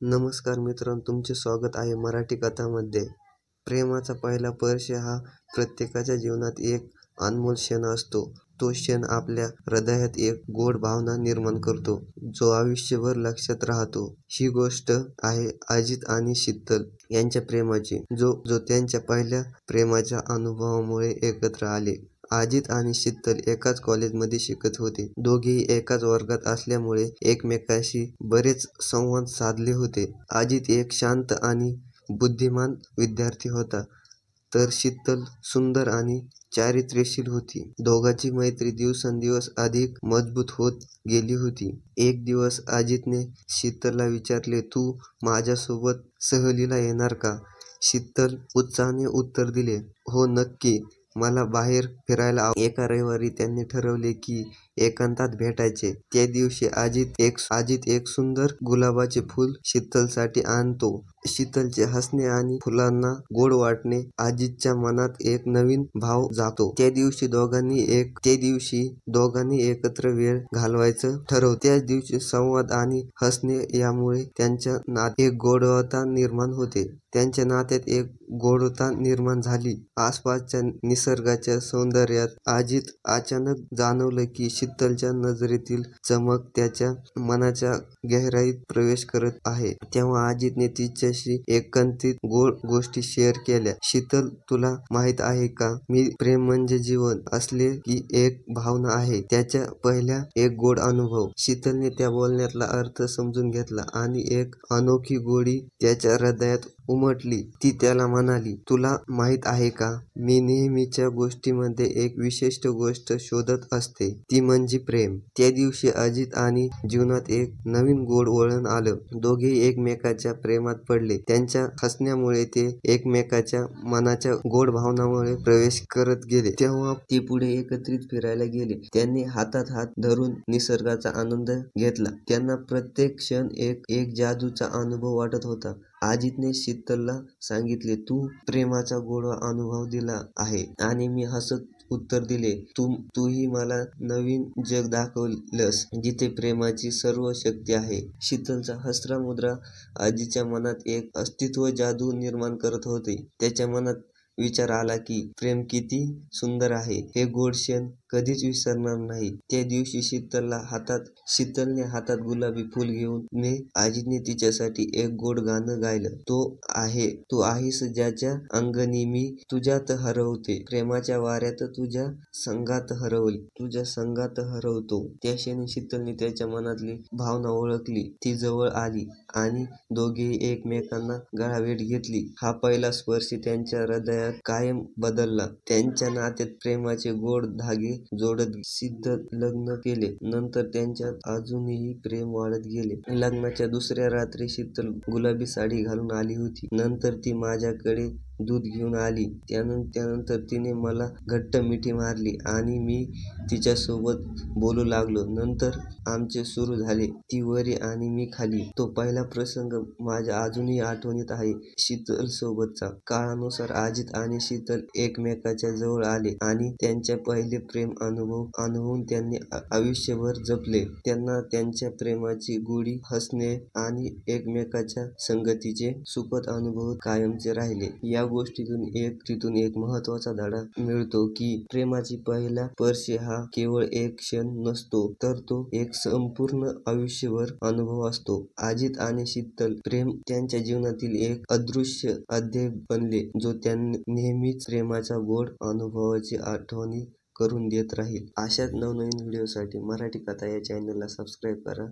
नमस्कार मित्रांनो, तुमचे स्वागत आहे मराठी कथामध्ये. प्रेमाचा पहिला स्पर्श हा प्रत्येकाच्या जीवनात एक अनमोल क्षण असतो. तो क्षण आपल्या हृदयात एक गोड भावना निर्माण करतो, जो आयुष्यभर लक्षात राहतो. ही गोष्ट आहे अजित आणि शीतल यांच्या प्रेमाची, जो त्यांच्या पहिल्या प्रेमाच्या अनुभवामुळे एकत्र आले. अजित आणि शीतल एकाच कॉलेजमध्ये शिकत होते. दोघेही एकाच वर्गात असल्यामुळे एकमेकांशी बरेच संवाद साधले होते. अजित एक शांत आणि बुद्धिमान विद्यार्थी होता, तर शीतल सुंदर आणि चारित्र्यशील होती. दोघांची मैत्री दिवसेंदिवस अधिक मजबूत होत गेली होती. एक दिवस अजितने शीतलला विचारले, "तू माझ्यासोबत सहलीला येणार का?" शीतल उत्साहाने उत्तर दिले, "हो नक्की, मला बाहेर फिरायला आवडेल." एका रविवारी त्यांनी ठरवले की एकांतात भेटायचे. त्या दिवशी अजित एक सुंदर गुलाबाचे फूल शीतलसाठी आणतो. शीतलचे हसणे आणि फुलांना गोड वाटणे अजितच्या मनात एक नवीन भाव जागतो. त्या दिवशी दोघांनी एकत्र वेळ घालवायचं ठरवलं. त्याच दिवशी संवाद आणि हसणे यामुळे त्यांच्या नात्यात एक गोडवा निर्माण होते. त्यांच्या नात्यात एक गोडता निर्माण झाली. आसपासच्या निसर्गाच्या सौंदर्यात अजित अचानक जाणवलं की शीतलच्या नजरेतील चमक त्याच्या मनाच्या गहिराईत प्रवेश करत आहे. तेव्हा अजितने तिच्याशी एकांतिक गोड गोष्टी शेअर केल्या. "शीतल, तुला माहित आहे का, प्रेम म्हणजे जीवन असले की एक भावना आहे, त्याच्या पहिला एक गोड अनुभव." शीतलने त्या बोलण्यातला अर्थ समजून घेतला आणि एक अनोखी गोडी त्याच्या हृदयात उमटली. ती त्याला म्हणाली, "तुला माहित आहे का, मी नेहमीच्या गोष्टींमध्ये एक विशिष्ट गोष्ट शोधत असते, ती म्हणजे प्रेम." त्या दिवशी अजित आणि जीवनात एक नवीन गोड वळण आलं. दोघेही एकमेकांच्या प्रेमात पडले. त्यांच्या हसण्यामुळे ते एकमेकांच्या मनाच्या गोड भावनांमध्ये प्रवेश करत गेले. तेव्हा ते पुढे एकत्रित फिरायला गेले. त्यांनी हातात हात धरून निसर्गाचा आनंद घेतला. त्यांना प्रत्येक क्षण एक जादूचा अनुभव वाटत होता. अजितने शीतलला सांगितले, "तू प्रेमाचा गोडवा अनुभव दिला आहे." आणि मी हसत उत्तर दिले, "तूही मला नवीन जग दाखवलंस, जिथे प्रेमाची सर्व शक्ती आहे." शीतलचा हसरा मुद्रा अजितच्या मनात एक अस्तित्व जादू निर्माण करत होते. त्याच्या मनात विचार आला की प्रेम किती सुंदर आहे, हे गोड क्षण कधीच विसरणार नाही. त्या दिवशी शीतलने हातात गुलाबी फूल घेऊन अजितने तिच्यासाठी एक गोड गाणं गायलं. तू आहेस ज्याच्या अंगणी मी तुझ्यात हरवते, प्रेमाच्या वाऱ्यात तुझ्या संगात हरवतो. त्या क्षणी शीतलने त्याच्या मनातली भावना ओळखली. ती जवळ आली आणि दोघेही एकमेकांना गळाभेट घेतली. हा पहिला स्पर्श त्यांच्या हृदयात कायम बदलला. त्यांच्या नात्यात प्रेमाचे गोड धागे जोडत शीतल लग्न केले. नंतर त्यांच्यात अजूनही प्रेम वाढत गेले. लग्नाच्या दुसऱ्या रात्री शीतल गुलाबी साडी घालून आली होती. नंतर ती माझ्याकडे दूध घेऊन आली. त्यानंतर तिने मला घट्ट मिठी मारली आणि मी तिच्यासोबत बोलू लागलो. नंतर आमचे सुरू झाले, ती वरी आणि मी खाली. तो पहिला प्रसंग माझ्या अजूनही आठवणीत आहे, शीतलसोबतचा. काळानुसार अजित आणि शीतल एकमेकांच्या जवळ आले आणि त्यांचे पहिले प्रेम अनुभवून त्यांनी आयुष्यभर जपले. त्यांना त्यांच्या प्रेमाची गोडी, हसणे आणि एकमेकांच्या संगतीचे सुखद अनुभव कायमचे राहिले. या गोष्टीतून एक महत्त्वाचा धडा मिळतो की प्रेमाची पहिला स्पर्श हा केवळ एक क्षण नसतो, तर तो एक संपूर्ण आयुष्यभर अनुभव असतो. अजित आणि शीतल प्रेम त्यांच्या जीवनातील एक अदृश्य अध्याय बनले, जो त्यांना नेहमीच प्रेमाच्या गोड अनुभवाची आठवणी करून देत राहील. अशाच नवनवीन व्हिडिओसाठी मराठी कथा या चॅनलला सबस्क्राईब करा.